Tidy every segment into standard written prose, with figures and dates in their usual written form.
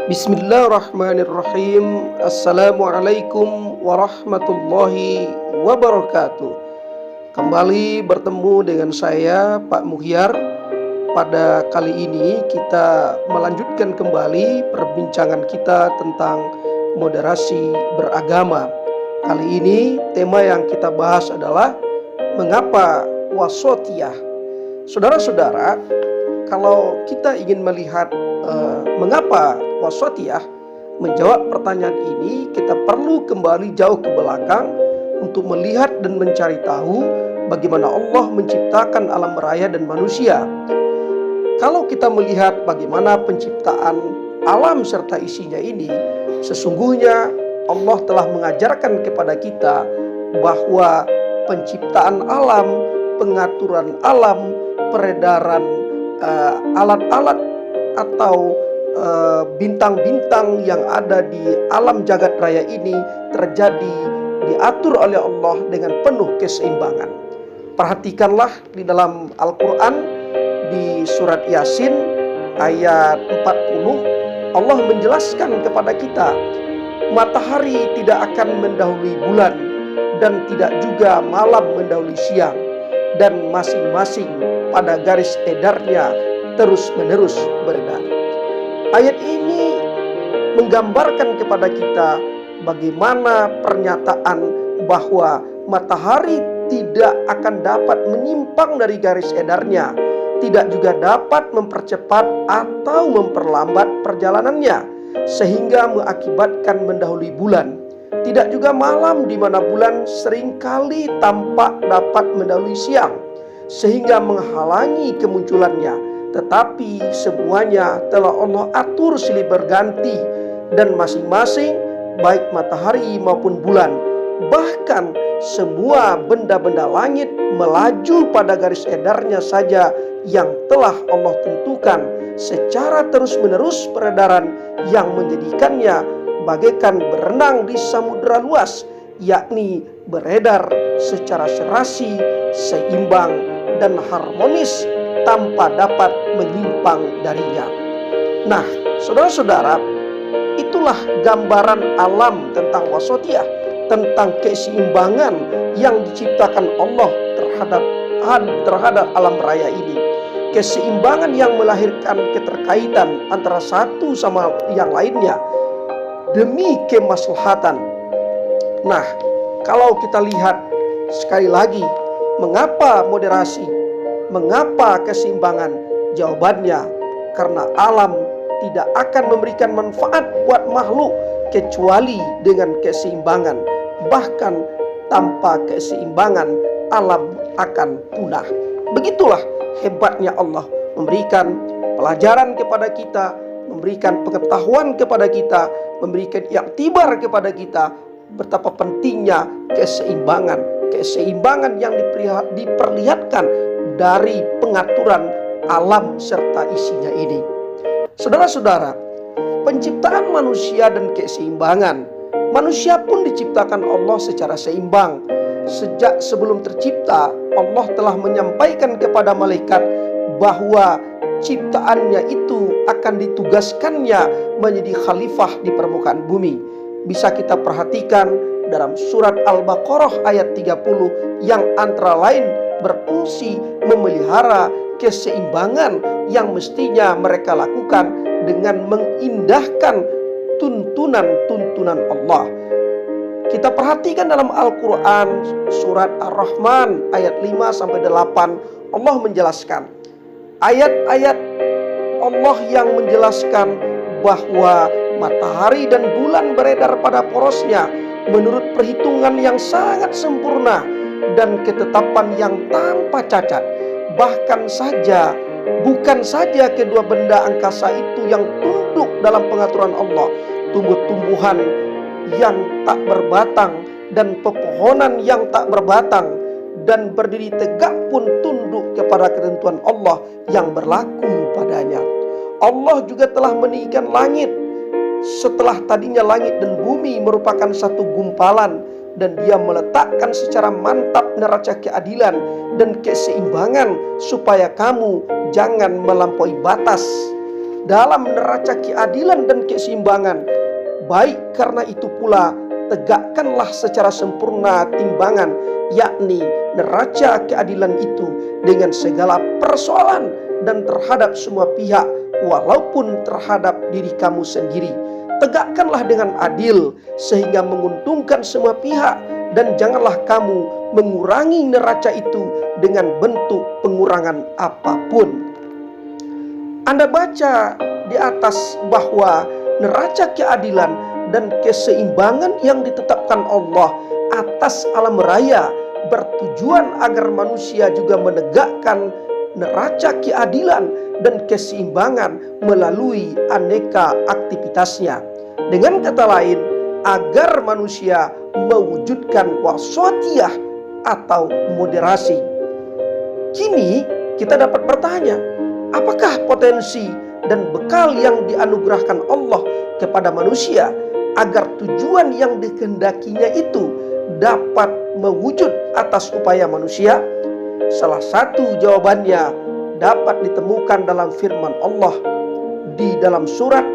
Bismillahirrahmanirrahim. Assalamualaikum warahmatullahi wabarakatuh. Kembali bertemu dengan saya, Pak Muhyar. Pada kali ini kita melanjutkan kembali perbincangan kita tentang moderasi beragama. Kali ini tema yang kita bahas adalah mengapa wasatiyah. Saudara-saudara, kalau kita ingin melihat mengapa wasatiyah, menjawab pertanyaan ini kita perlu kembali jauh ke belakang untuk melihat dan mencari tahu bagaimana Allah menciptakan alam raya dan manusia. Kalau kita melihat bagaimana penciptaan alam serta isinya ini, sesungguhnya Allah telah mengajarkan kepada kita bahwa penciptaan alam, pengaturan alam, peredaran alat-alat atau bintang-bintang yang ada di alam jagat raya ini terjadi diatur oleh Allah dengan penuh keseimbangan. Perhatikanlah di dalam Al-Quran di surat Yasin ayat 40, Allah menjelaskan kepada kita matahari tidak akan mendahului bulan dan tidak juga malam mendahului siang, dan masing-masing pada garis edarnya terus-menerus beredar. Ayat ini menggambarkan kepada kita bagaimana pernyataan bahwa matahari tidak akan dapat menyimpang dari garis edarnya, tidak juga dapat mempercepat atau memperlambat perjalanannya sehingga mengakibatkan mendahului bulan. Tidak juga malam di mana bulan seringkali tampak dapat mendahului siang sehingga menghalangi kemunculannya. Tetapi semuanya telah Allah atur silih berganti, dan masing-masing baik matahari maupun bulan, bahkan semua benda-benda langit melaju pada garis edarnya saja yang telah Allah tentukan secara terus-menerus peredaran yang menjadikannya bagaikan berenang di samudera luas, yakni beredar secara serasi, seimbang dan harmonis tanpa dapat menyimpang darinya. Nah, saudara-saudara, itulah gambaran alam tentang wasatiyah, tentang keseimbangan yang diciptakan Allah terhadap alam raya ini. Keseimbangan yang melahirkan keterkaitan antara satu sama yang lainnya demi kemaslahatan. Nah, kalau kita lihat sekali lagi, mengapa moderasi? Mengapa keseimbangan? Jawabannya, karena alam tidak akan memberikan manfaat buat makhluk kecuali dengan keseimbangan. Bahkan tanpa keseimbangan, alam akan punah. Begitulah hebatnya Allah memberikan pelajaran kepada kita, memberikan pengetahuan kepada kita, memberikan iktibar kepada kita betapa pentingnya keseimbangan. Keseimbangan yang diperlihatkan dari pengaturan alam serta isinya ini. Saudara-saudara, penciptaan manusia dan keseimbangan. Manusia pun diciptakan Allah secara seimbang. Sejak sebelum tercipta, Allah telah menyampaikan kepada malaikat bahwa ciptaannya itu akan ditugaskannya menjadi khalifah di permukaan bumi. Bisa kita perhatikan dalam surat Al-Baqarah ayat 30 yang antara lain berfungsi memelihara keseimbangan yang mestinya mereka lakukan dengan mengindahkan tuntunan-tuntunan Allah. Kita perhatikan dalam Al-Quran surat Ar-Rahman ayat 5-8, Allah menjelaskan ayat-ayat Allah yang menjelaskan bahwa matahari dan bulan beredar pada porosnya menurut perhitungan yang sangat sempurna dan ketetapan yang tanpa cacat. Bukan saja kedua benda angkasa itu yang tunduk dalam pengaturan Allah, tumbuh-tumbuhan yang tak berbatang dan pepohonan yang tak berbatang dan berdiri tegak pun tunduk kepada ketentuan Allah yang berlaku padanya. Allah juga telah meninggikan langit setelah tadinya langit dan bumi merupakan satu gumpalan, dan Dia meletakkan secara mantap neraca keadilan dan keseimbangan supaya kamu jangan melampaui batas dalam neraca keadilan dan keseimbangan. Baik karena itu pula, tegakkanlah secara sempurna timbangan, yakni neraca keadilan itu dengan segala persoalan dan terhadap semua pihak, walaupun terhadap diri kamu sendiri. Tegakkanlah dengan adil sehingga menguntungkan semua pihak, dan janganlah kamu mengurangi neraca itu dengan bentuk pengurangan apapun. Anda baca di atas bahwa neraca keadilan dan keseimbangan yang ditetapkan Allah atas alam raya bertujuan agar manusia juga menegakkan neraca keadilan dan keseimbangan melalui aneka aktivitasnya. Dengan kata lain, agar manusia mewujudkan wasatiyah atau moderasi. Kini kita dapat bertanya, apakah potensi dan bekal yang dianugerahkan Allah kepada manusia agar tujuan yang dikehendakinya itu dapat mewujud atas upaya manusia? Salah satu jawabannya dapat ditemukan dalam firman Allah di dalam surat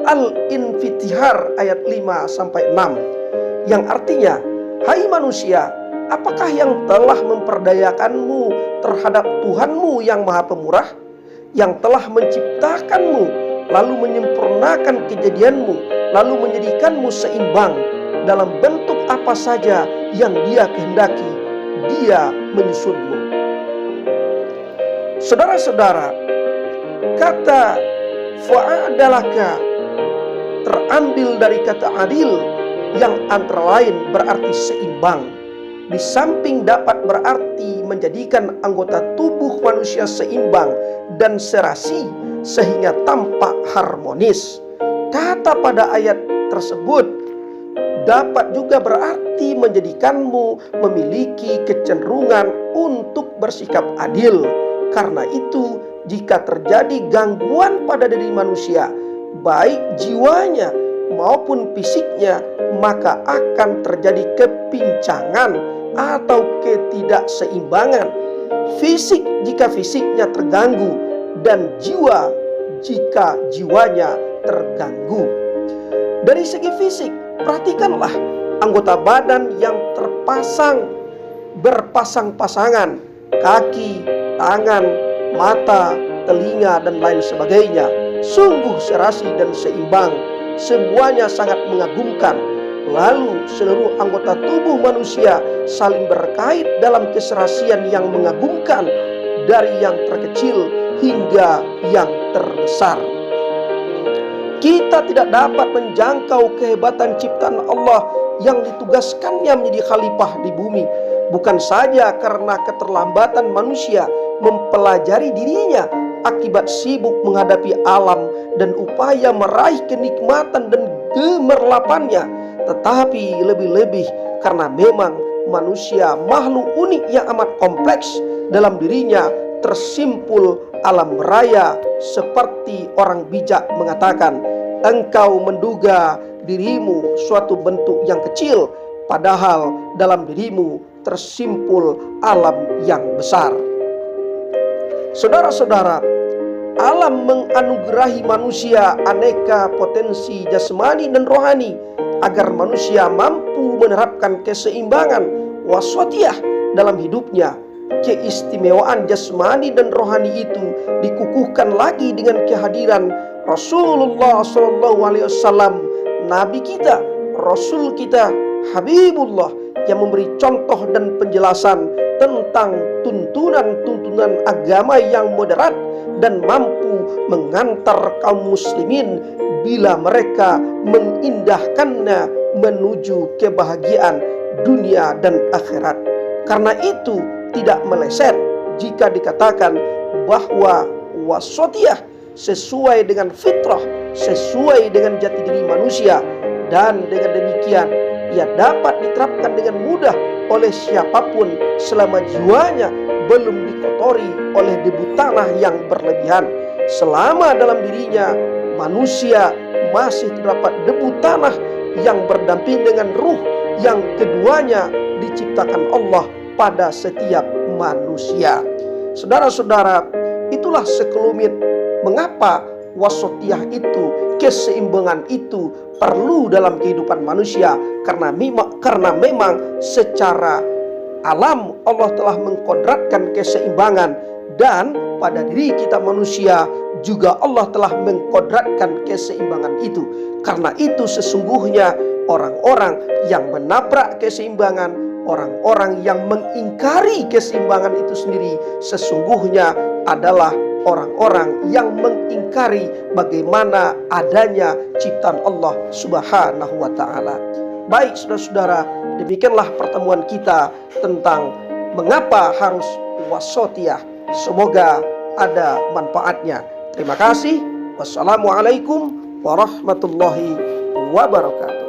Al-Infitihar ayat 5-6 yang artinya, hai manusia, apakah yang telah memperdayakanmu terhadap Tuhanmu yang Maha Pemurah, yang telah menciptakanmu lalu menyempurnakan kejadianmu, lalu menjadikanmu seimbang dalam bentuk apa saja yang Dia kehendaki, Dia menyusunmu. Saudara-saudara, kata fa'adalaka terambil dari kata adil yang antara lain berarti seimbang. Di samping dapat berarti menjadikan anggota tubuh manusia seimbang dan serasi sehingga tampak harmonis. Kata pada ayat tersebut dapat juga berarti menjadikanmu memiliki kecenderungan untuk bersikap adil. Karena itu, jika terjadi gangguan pada diri manusia, baik jiwanya maupun fisiknya, maka akan terjadi kepincangan atau ketidakseimbangan. Fisik jika fisiknya terganggu, dan jiwa jika jiwanya terganggu. Dari segi fisik, perhatikanlah anggota badan yang berpasang-pasangan, kaki, tangan, mata, telinga, dan lain sebagainya. Sungguh serasi dan seimbang, semuanya sangat mengagumkan. Lalu seluruh anggota tubuh manusia saling berkait dalam keserasian yang mengagumkan, dari yang terkecil hingga yang terbesar. Kita tidak dapat menjangkau kehebatan ciptaan Allah yang ditugaskannya menjadi khalifah di bumi, bukan saja karena keterlambatan manusia mempelajari dirinya akibat sibuk menghadapi alam dan upaya meraih kenikmatan dan gemerlapannya, tetapi lebih-lebih karena memang manusia makhluk unik yang amat kompleks. Dalam dirinya tersimpul alam raya, seperti orang bijak mengatakan, engkau menduga dirimu suatu bentuk yang kecil, padahal dalam dirimu tersimpul alam yang besar. Saudara-saudara, alam menganugerahi manusia aneka potensi jasmani dan rohani agar manusia mampu menerapkan keseimbangan wasatiyah dalam hidupnya. Keistimewaan jasmani dan rohani itu dikukuhkan lagi dengan kehadiran Rasulullah SAW, Nabi kita, Rasul kita, Habibullah, yang memberi contoh dan penjelasan tentang tuntunan-tuntunan agama yang moderat dan mampu mengantar kaum muslimin bila mereka mengindahkannya menuju kebahagiaan dunia dan akhirat. Karena itu tidak meleset jika dikatakan bahwa wasatiyah sesuai dengan fitrah, sesuai dengan jati diri manusia, dan dengan demikian ia dapat diterapkan dengan mudah oleh siapapun selama jiwanya belum dikotori oleh debu tanah yang berlebihan. Selama dalam dirinya manusia masih terdapat debu tanah yang berdamping dengan ruh yang keduanya diciptakan Allah pada setiap manusia. Saudara-saudara, itulah sekelumit mengapa wasatiyah itu, keseimbangan itu perlu dalam kehidupan manusia, karena memang secara alam Allah telah mengkodratkan keseimbangan, dan pada diri kita manusia juga Allah telah mengkodratkan keseimbangan itu. Karena itu sesungguhnya orang-orang yang menabrak keseimbangan, orang-orang yang mengingkari keseimbangan itu sendiri, sesungguhnya adalah orang-orang yang mengingkari bagaimana adanya ciptaan Allah Subhanahu wa ta'ala. Baik saudara-saudara, demikianlah pertemuan kita tentang mengapa harus wasatiyah. Semoga ada manfaatnya. Terima kasih. Wassalamualaikum warahmatullahi wabarakatuh.